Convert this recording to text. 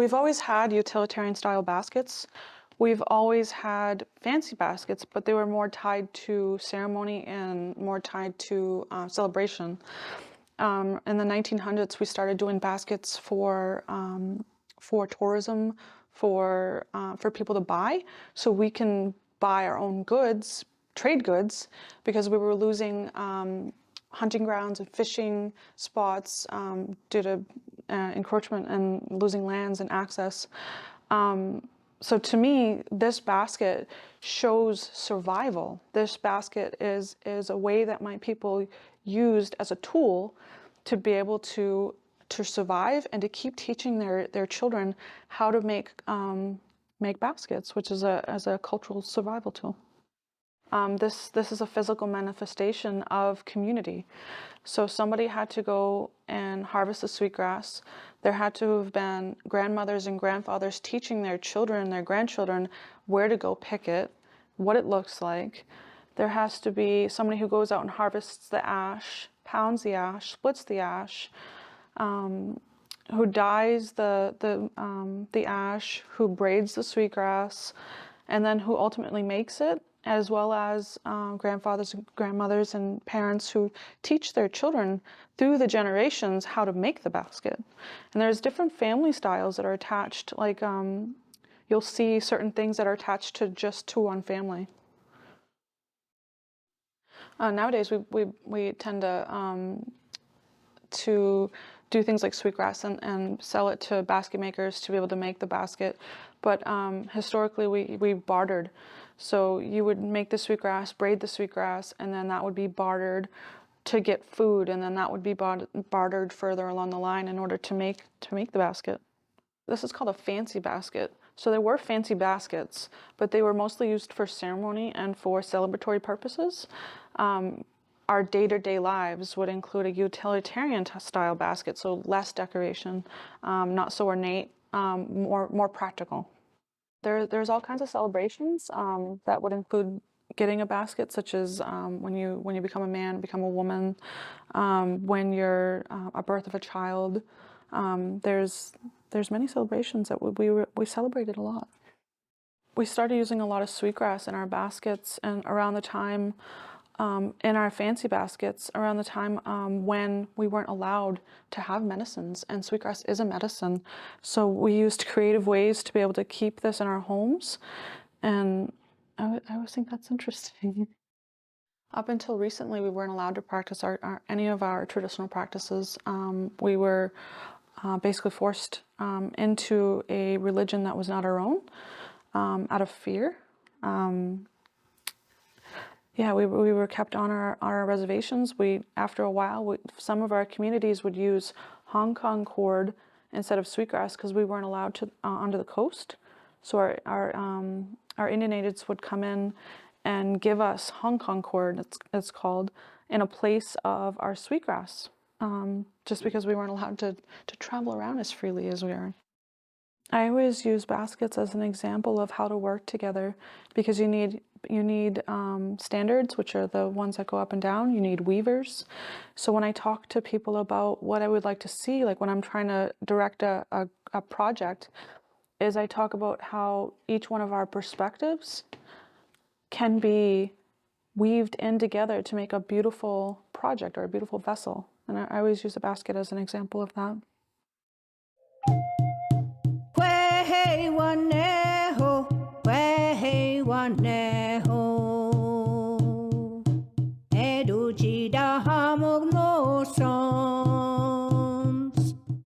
we've always had utilitarian style baskets. We've always had fancy baskets, but they were more tied to ceremony and more tied to celebration. In the 1900s, we started doing baskets for tourism, for people to buy, so we can buy our own goods, trade goods, because we were losing hunting grounds and fishing spots due to encroachment and losing lands and access. So to me, this basket shows survival. This basket is a way that my people used as a tool to be able to survive and to keep teaching their children how to make baskets, which is as a cultural survival tool. This is a physical manifestation of community. So somebody had to go and harvest the sweetgrass. There had to have been grandmothers and grandfathers teaching their children and their grandchildren where to go pick it, what it looks like. There has to be somebody who goes out and harvests the ash, pounds the ash, splits the ash, who dyes the ash, who braids the sweetgrass, and then who ultimately makes it, as well as grandfathers and grandmothers and parents who teach their children through the generations how to make the basket. And there's different family styles that are attached, like you'll see certain things that are attached to just to one family. Nowadays, we tend to do things like sweetgrass and sell it to basket makers to be able to make the basket. But historically, we bartered. So you would make the sweetgrass, braid the sweetgrass, and then that would be bartered to get food, and then that would be bartered further along the line in order to make the basket. This is called a fancy basket. So there were fancy baskets, but they were mostly used for ceremony and for celebratory purposes. Our day-to-day lives would include a utilitarian style basket, so less decoration, not so ornate, more practical. There's all kinds of celebrations that would include getting a basket, such as when you become a man, become a woman, when you're a birth of a child. There's many celebrations that we celebrated a lot. We started using a lot of sweetgrass in our baskets, and around the time in our fancy baskets, around the time when we weren't allowed to have medicines, and sweetgrass is a medicine. So we used creative ways to be able to keep this in our homes, and I always think that's interesting. Up until recently, we weren't allowed to practice any of our traditional practices. We were basically forced into a religion that was not our own, out of fear. Yeah, we were kept on our reservations. After a while, some of our communities would use Hong Kong cord instead of sweetgrass because we weren't allowed to onto the coast. So our Indian natives would come in and give us Hong Kong cord, it's called, in a place of our sweetgrass, just because we weren't allowed to travel around as freely as we are. I always use baskets as an example of how to work together, because you need standards, which are the ones that go up and down. You need weavers. So when I talk to people about what I would like to see, like when I'm trying to direct a project, is I talk about how each one of our perspectives can be weaved in together to make a beautiful project or a beautiful vessel. And I always use a basket as an example of that. Hey, one, ho, hey, one,